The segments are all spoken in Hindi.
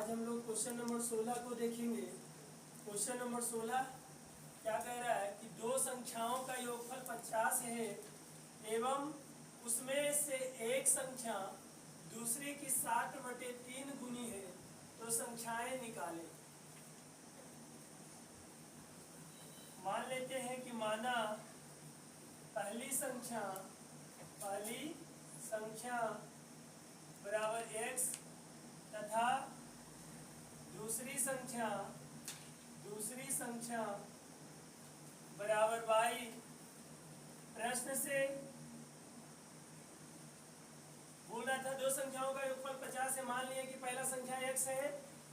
आज हम लोग क्वेश्चन नंबर 16 को देखेंगे। क्वेश्चन नंबर 16 क्या कह रहा है कि दो संख्याओं का योगफल 50 है एवं उसमें से एक संख्या दूसरी की 60/3 गुनी है, तो संख्याएं निकालें। मान लेते हैं कि माना पहली संख्या बराबर x तथा दूसरी संख्या बराबर y। प्रश्न से बोल रहा था दो संख्याओं का योगफल 50 है। मान लिया कि पहला संख्या x है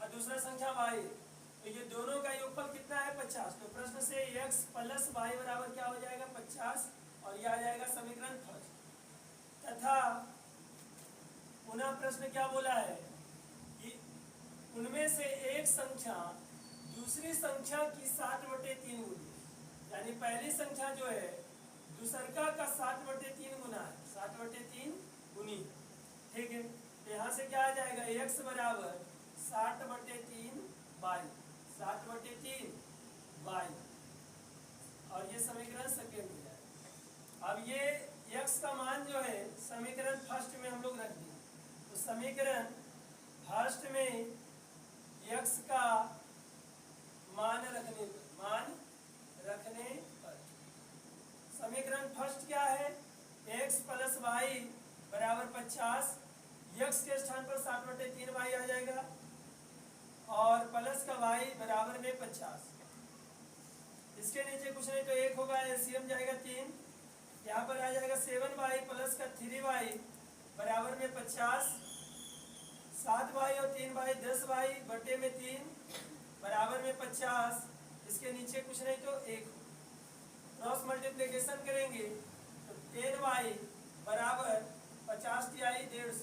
और दूसरा संख्या y है, तो ये दोनों का योगफल कितना है 50। तो प्रश्न से x प्लस y बराबर क्या हो जाएगा 50, और यह आ जाएगा समीकरण फर्स्ट। तथा पुनः प्रश्न क्या बोला है कि उनमें से एक संख्या दूसरी संख्या की 60/3 गुनी, यानी पहली संख्या जो है दूसरका का 60/3 गुना है, 60/3 गुनी। ठीक है, तो यहाँ से क्या आ जाएगा x बराबर 60/3 y, 60/3 y, और ये समीकरण सेकेंड हो जाएगा। अब ये x का मान जो है समीकरण फर्स्ट में हम लोग रख देंगे। तो समीकरण फर्स्ट में x का मान रखने पर समीकरण फर्स्ट क्या है, x प्लस वाई बराबर 50। x के स्थान पर 60/3 y आ जाएगा और प्लस का y बराबर में 50। इसके नीचे कुछ नहीं तो एक होगा, एलसीएम जाएगा 3, यहाँ पर आ जाएगा 7y प्लस का 3y बराबर में 50। 7y और 3y 10y बटे में 3 बराबर में 50। इसके नीचे कुछ नहीं तो एक। क्रॉस मल्टीप्लिकेशन करेंगे तो 10y बराबर 50 तिहाई 150।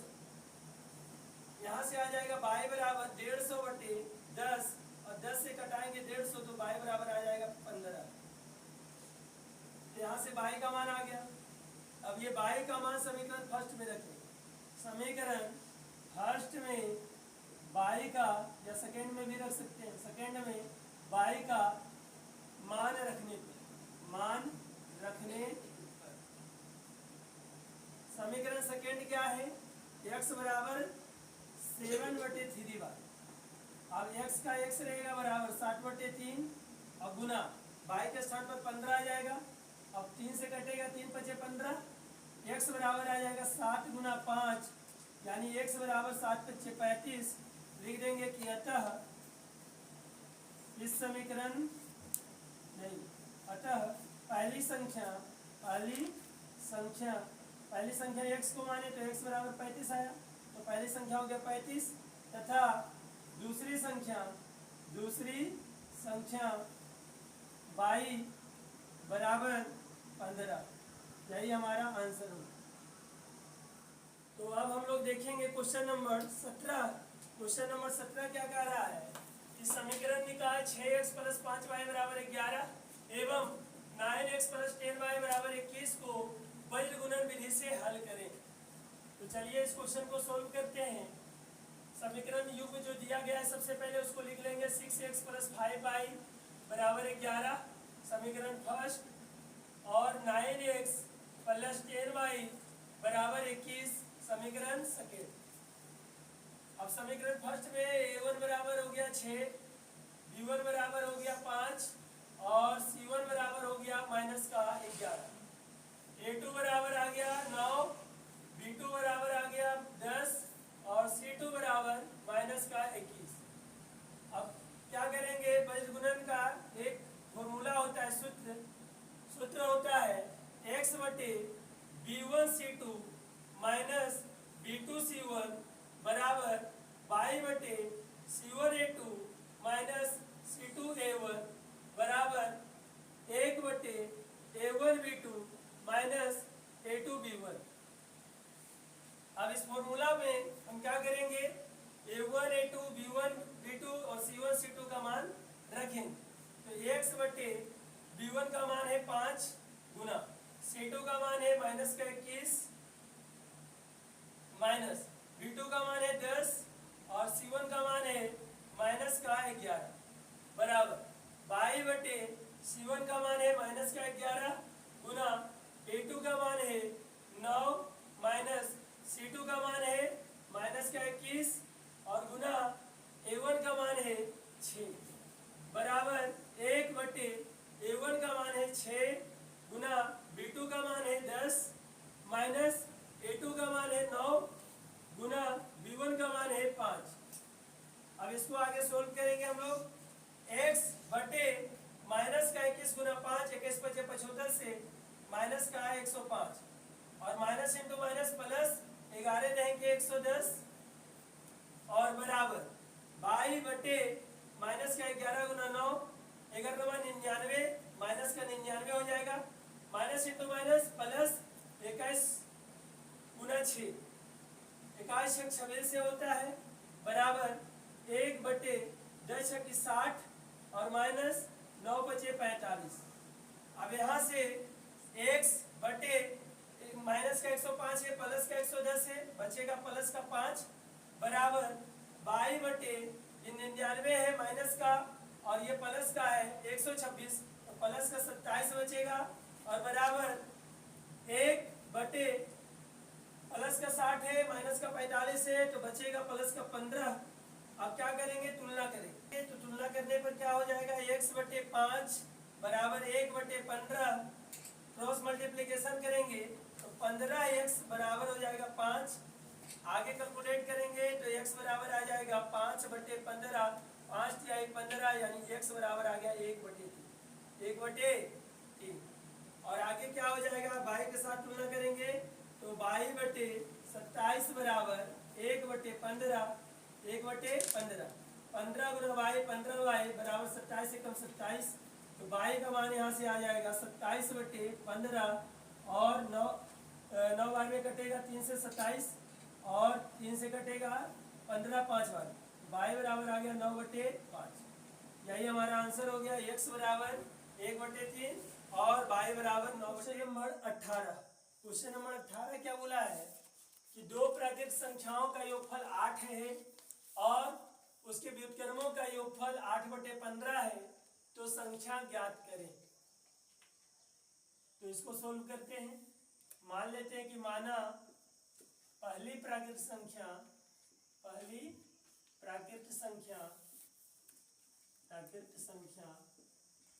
यहाँ से आ जाएगा y बराबर 150/10, और 10 से कटाएंगे 150 तो y बराबर आ जाएगा 15। तो यहाँ से y का मान आ गया। अब ये y का मान समीकरण फर्स्ट में रखें। समीकरण फर्स्ट में y का, या सेकेंड में भी रख सकते हैं, सेकेंड में y का मान रखने पर समीकरण सेकेंड क्या है, x बराबर 7/3y। अब x का x रहेगा बराबर 60/3 और गुना y के स्थान पर 15 आ जाएगा। अब 3 से कटेगा, 3 × 5 = 15। x बराबर आ जाएगा 60 × 5, यानी x बराबर 7 × 5 = 35। लिख देंगे कि अतः इस समीकरण नहीं, अतः पहली संख्या x को माने तो x बराबर 35 आया, तो पहली संख्या हो गया 35, तथा दूसरी संख्या y बराबर 15। यही हमारा आंसर होगा। तो अब हम लोग देखेंगे क्वेश्चन नंबर 17। क्वेश्चन नंबर 17 क्या कह रहा है कि समीकरण निकाय 6x + 5y = 11 एवं 9x + 10y = 21 को वज्रगुणन विधि से हल करें। तो चलिए इस क्वेश्चन को सोल्व करते हैं। समीकरण युग्म जो दिया गया है सबसे पहले उसको लिख लेंगे। 6x + 5y = 11 समीकरण फर्स्ट, और 9x + 10y = 21 समीकरण सेकेंड। अब समीकरण फर्स्ट में a1 बराबर हो गया 6, b1 बराबर हो गया 5 और c1 बराबर हो गया -11। a2 बराबर आ गया 9, b2 बराबर आ गया 10 और c2 बराबर -21। अब क्या करेंगे, वज्रगुणन का एक फॉर्मूला होता है, सूत्र होता है x बटे b1c2 माइनस b2c1 बराबर y बटे c1a2 माइनस c2a1 बराबर 1 बटे a1b2 माइनस a2b1। अब इस फॉर्मूला में हम क्या करेंगे, a1 a2 b1 b2 और c1 c2 का मान रखेंगे। तो x बटे b1 का मान है 5 गुना c2 का मान है -21 माइनस b2 का मान है 10 और c1 का मान है माइनस का 11 बराबर बाई बटे C1 का मान है माइनस का 11 गुना A2 का मान है 9 माइनस C2 का मान है माइनस का 21 और गुना A1 का मान है 6 बराबर 1 बटे A1 का मान है 6 गुना B2 का मान है 10 माइनस A2 का मान है 9 गुना B1 का मान है 5। अब इसको आगे सोल्व करेंगे हम लोग x बटे माइनस का 21 गुना 5 21 पचे 75 से माइनस का 105 और माइनस इंटू माइनस प्लस 11 रहेंगे 110 और बराबर बाई बटे माइनस का 11 गुना 9 11 99 माइनस का 99 हो जाएगा माइनस इंटू माइनस प्लस 21 गुना 6 21 26 से होता है बराबर 1 बटे 10 की 60 और माइनस 9 बचे 45। अब यहाँ से x बटे माइनस का 105 है प्लस का 110 है बचेगा प्लस का 5 बराबर बाई बटे 99 है माइनस का और ये प्लस का है 126 तो प्लस का 27 बचेगा और बराबर 1 बटे प्लस का 60 है माइनस का 45 है तो बचेगा प्लस का 15। अब क्या करेंगे तुलना करेंगे तो तुलना करने पर क्या हो जाएगा x बटे 5 बराबर 1 बटे 15 क्रॉस मल्टीप्लिकेशन करेंगे तो 15x बराबर हो जाएगा 5। आगे कैलकुलेट करेंगे तो x बराबर आ जाएगा 5 बटे 15 5 तिहाई 15 यानी x बराबर आ गया 1 बटे 3 1 बटे 3 और आगे क्या हो जाएगा बाई के साथ तुलना करेंगे तो बाई बटे 27 बराबर 1 बटे 15 1 बटे 15 15 गुना बाई 15 बाई बराबर 27 से कम 27 तो बाई का मान यहाँ से आ जाएगा 27 बटे 15 और 9 बार में कटेगा 3 से 27 और 3 से कटेगा 15 5 बार बाई बराबर आ गया 9 बटे 5। यही हमारा आंसर हो गया x बराबर 1 बटे 3 और बाई बराबर 9 बटे। नंबर 18 क्वेश्चन नंबर 18 क्या बोला है कि दो प्राकृतिक संख्याओं का योगफल 8 है और उसके व्युत्क्रमों का योगफल 8 बटे 15 है तो संख्या ज्ञात करें। तो इसको सोल्व करते हैं। मान लेते हैं कि माना पहली प्राकृतिक संख्या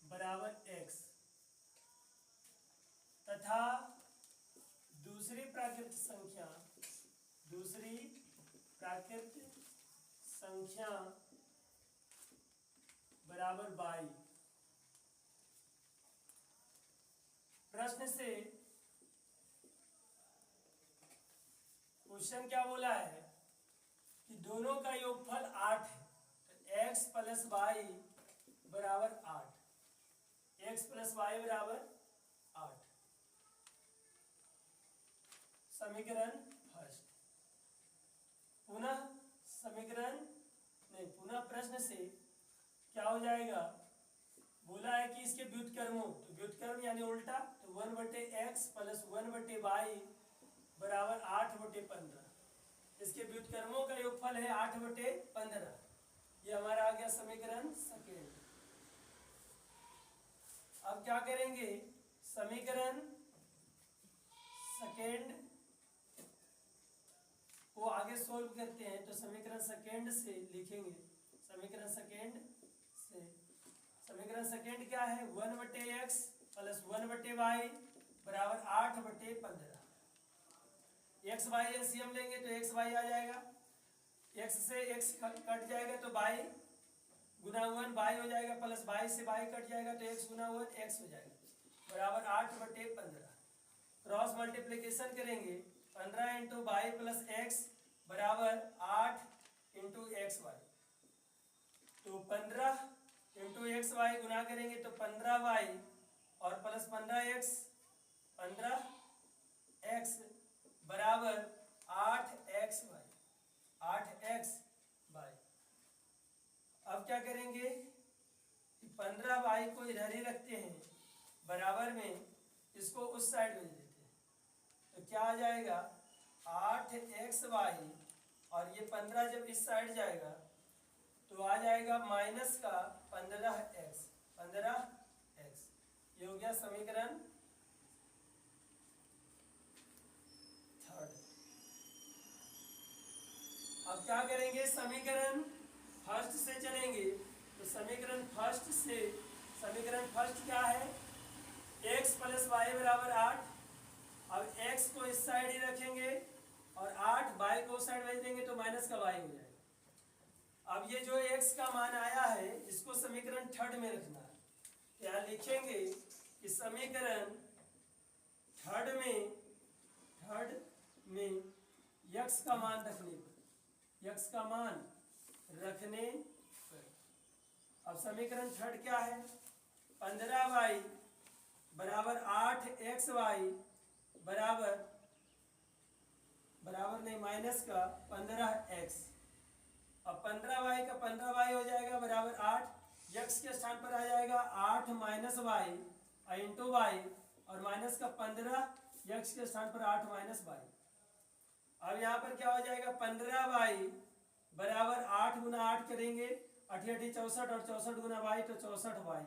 बराबर x तथा दूसरी प्राकृतिक संख्या बराबर y। प्रश्न से क्वेश्चन क्या बोला है कि दोनों का योगफल 8 है तो x प्लस वाई बराबर 8 x प्लस वाई बराबर 8। समीकरण फर्स्ट पुनः प्रश्न से क्या हो जाएगा बोला है कि इसके व्युत्क्रमों तो व्युत्क्रम यानी उल्टा तो 1 बटे एक्स प्लस 1 बटे वाई बराबर 8 बटे 15। इसके व्युत्क्रमों का योगफल है 8 बटे 15। ये हमारा आ गया समीकरण सेकेंड। अब क्या करेंगे समीकरण सेकेंड को आगे सोल्व करते हैं तो समीकरण सेकेंड से लिखेंगे समीकरण सेकेंड क्या है 1 बटे एक्स प्लस 1 बटे वाई बराबर 8 बटे 15। एक्स वाई एलसीएम लेंगे तो एक्स वाई आ जाएगा एक्स से एक्स कट जाएगा तो बाई गुना 1 बाई हो जाएगा प्लस बाई से बाई कट जाएगा तो एक्स गुना 1 एक्स हो जाएगा बराबर 8 बटे 15। क्रॉस मल्टीप्लिकेशन करेंगे 15 इंटू बाई प्लस एक्स बराबर 8 इंटू एक्स वाई तो 15 इंटू एक्स वाई गुना करेंगे तो 15 वाई और प्लस 15 एक्स बराबर 8 एक्स वाई। अब क्या करेंगे 15 वाई को इधर ही रखते हैं बराबर में इसको उस साइड भेज देते हैं तो क्या आ जाएगा 8 एक्स वाई और ये 15 जब इस साइड जाएगा तो आ जाएगा जाएगा माइनस का 15x, 15x। ये हो गया समीकरण थर्ड। अब क्या करेंगे, समीकरण फर्स्ट से चलेंगे। तो समीकरण फर्स्ट से, समीकरण फर्स्ट क्या है, x प्लस वाई बराबर 8। अब x को इस साइड ही रखेंगे और 8 y को उस साइड भेज देंगे तो माइनस का y हो जाएगा। अब ये जो x का मान आया है इसको समीकरण थर्ड में रखना है। यहाँ लिखेंगे कि समीकरण थर्ड में x का मान रखने पर, x का मान रखने पर, अब समीकरण थर्ड क्या है, 15y बराबर 8xy बराबर नहीं माइनस का 15x। अब 15y का 15y हो जाएगा बराबर 8, x के स्थान पर आ जाएगा 8 माइनस वाई इंटू वाई और माइनस का 15, x के स्थान पर 8 माइनस वाई। अब यहाँ पर क्या हो जाएगा, 15y बराबर 8 गुना 8 करेंगे, 8 8 64 और 64 गुना वाई तो 64y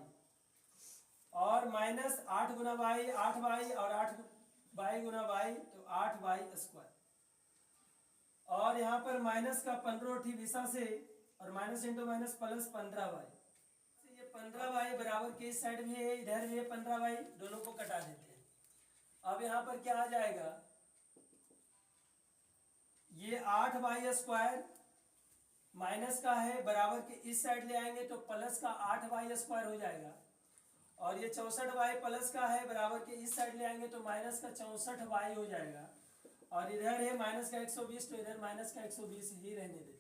और माइनस 8 गुना वाई 8y और 8 वाई गुना वाई तो 8y स्क्वायर। और यहाँ पर माइनस का 15 विषा से और minus into minus plus 15y। ये 15y बराबर के इस साइड भी है, इधर भी है 15y, दोनों को कटा देते हैं। अब यहाँ पर क्या आ जाएगा, ये 8y स्क्वायर माइनस का है बराबर के इस साइड ले आएंगे तो प्लस का 8y स्क्वायर हो जाएगा। और ये 64y प्लस का है बराबर के इस साइड ले आएंगे तो माइनस का 64y हो जाएगा। और इधर है माइनस का 120 तो इधर माइनस का 120 ही रहने देते हैं।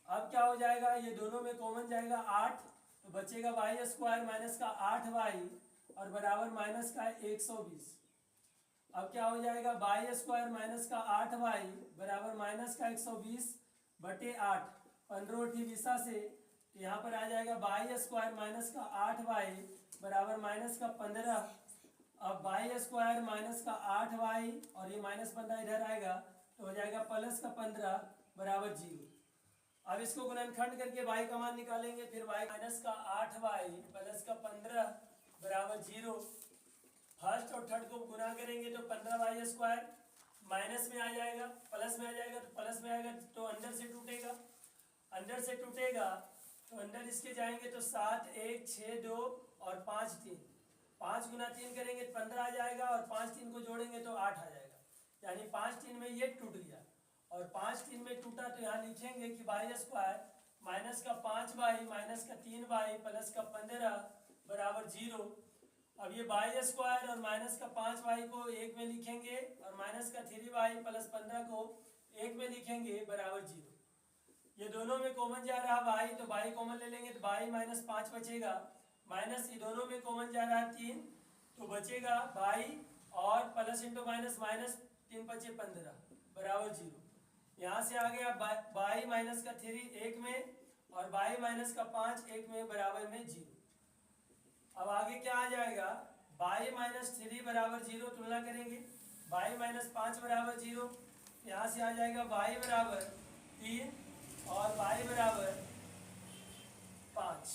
अब क्या हो जाएगा, ये दोनों में कॉमन जाएगा 8 तो बचेगा y स्क्वायर माइनस का 8y और बराबर माइनस का 120। अब क्या हो जाएगा, y स्क्वायर माइनस का 8y बराबर माइनस का 120 बटे 8, 15 दिशा से तो यहाँ पर आ जाएगा y स्क्वायर माइनस का 8y बराबर माइनस का 15। अब y स्क्वायर माइनस का 8y और ये माइनस 15 इधर आएगा तो हो जाएगा प्लस का 15 बराबर 0। अब इसको गुणनखंड करके y का मान निकालेंगे, फिर y माइनस का 8y प्लस का 15 बराबर 0। फर्स्ट और थर्ड को गुना करेंगे तो 15y स्क्वायर माइनस में आ जाएगा, प्लस में आ जाएगा तो प्लस में आएगा तो अंदर से टूटेगा, अंदर से टूटेगा तो अंदर इसके जाएंगे तो 7 1 6 2 और 5 3, 5 गुना 3 करेंगे तो 15 आ जाएगा और 5 3 को जोड़ेंगे तो 8 आ जाएगा। यानी 5 3 में ये टूट गया और 5 3 में टूटा तो यहाँ लिखेंगे कि y स्क्वायर माइनस का 5y माइनस का 3y प्लस का 15 बराबर 0। अब ये y स्क्वायर और माइनस का 5y को एक में लिखेंगे और माइनस का 3y प्लस 15 को एक में लिखेंगे बराबर 0। ये दोनों में कॉमन जा रहा y तो y कॉमन ले लेंगे तो y माइनस 5 बचेगा, माइनस ये दोनों में कॉमन जा रहा है 3 तो बचेगा y और प्लस इंटू माइनस माइनस 3 बचे 15 बराबर 0। यहाँ से आ गया y माइनस का 3 एक में और y माइनस का 5 एक में बराबर में 0। अब आगे क्या आ जाएगा, y माइनस 3 बराबर 0 तुलना करेंगे, y माइनस 5 बराबर 0, यहाँ से आ जाएगा y बराबर 3 और y बराबर 5।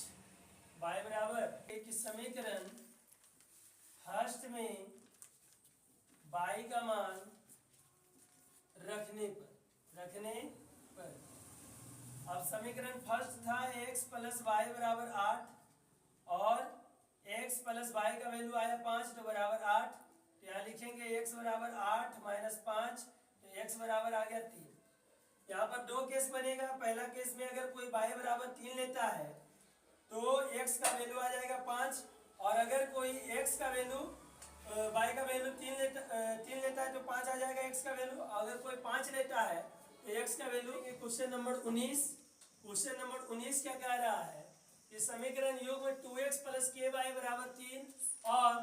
y बराबर एक समीकरण फर्स्ट में y का मान रखने पर अब समीकरण फर्स्ट था x प्लस वाई बराबर 8 और x प्लस वाई का वैल्यू आया 5 तो बराबर 8, तो यहाँ लिखेंगे x बराबर 8 माइनस 5 तो x बराबर आ गया 3। यहाँ पर दो केस बनेगा, पहला केस में अगर कोई y बराबर 3 लेता है तो x का वैल्यू आ जाएगा 5 और अगर कोई x का वैल्यू y का वैल्यू 3 लेता है तो 5 आ जाएगा x का वैल्यू। अगर कोई 5 लेता है तो x का वैल्यू। क्वेश्चन नंबर 19 क्या कह रहा है कि समीकरण योग में 2x प्लस के वाई बराबर 3 और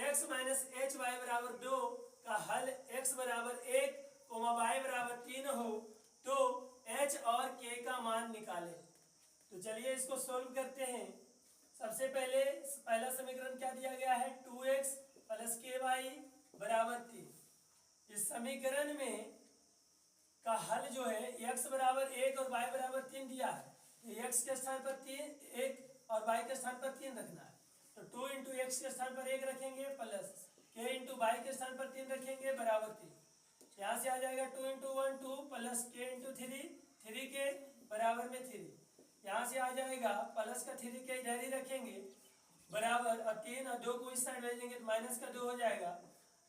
x माइनस एच वाई बराबर 2 का हल x बराबर 1 y बराबर 3 हो तो h और k का मान निकालें। तो चलिए इसको सोल्व करते हैं। सबसे पहले पहला समीकरण क्या दिया गया है, 2x प्लस के वाई बराबर 3। इस समीकरण में का हल जो है x बराबर 1 और y बराबर 3 दिया है, कि x के स्थान पर 1 और y के स्थान पर 3 रखना है। तो 2 इंटू एक्स के स्थान पर 1 रखेंगे प्लस k इंटू वाई के स्थान पर 3 रखेंगे बराबर 3। यहाँ से आ जाएगा 2 इंटू 1 2 प्लस k इंटू 3 के बराबर में 3। यहाँ से आ जाएगा प्लस का 3 के इधर ही रखेंगे बराबर, और 3 और 2 को इस साइड भेजेंगे तो माइनस का 2 हो जाएगा।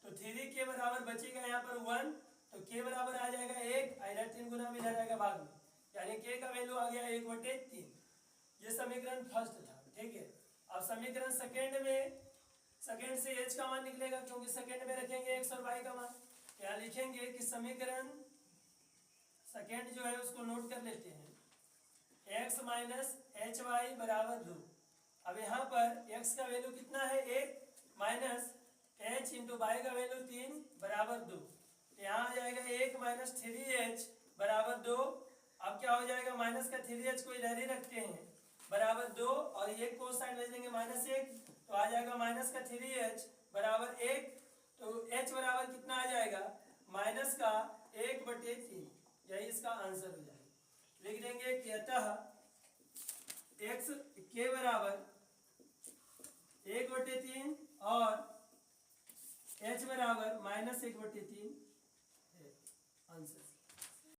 तो 3 के बराबर बचेगा यहाँ पर 1, तो k बराबर आ जाएगा 1, इधर 3 गुना में इधर आएगा भाग में, यानी k का वैल्यू आ गया 1/3। ये समीकरण फर्स्ट था, ठीक है। अब समीकरण सेकेंड में, सेकेंड से h का मान निकलेगा क्योंकि सेकेंड में रखेंगे x और y का मान। यहाँ लिखेंगे कि समीकरण सेकेंड जो है उसको नोट कर लेते हैं, x माइनस एच वाई बराबर 2। अब यहाँ पर x का वैल्यू कितना है 1 माइनस h इंटू वाई का वैल्यू 3 बराबर 2। यहाँ आ जाएगा 1 माइनस 3h बराबर 2। अब क्या हो जाएगा, माइनस का 3h को इधर ही रखते हैं बराबर 2, और 1 को साइड भेज देंगे -1, तो आ जाएगा माइनस का 3h बराबर 1। तो h बराबर कितना आ जाएगा, माइनस का 1/3। यही इसका आंसर हो जाएगा। लिख देंगे कि अतः x के बराबर 1/3 और h बराबर -1/3 है आंसर।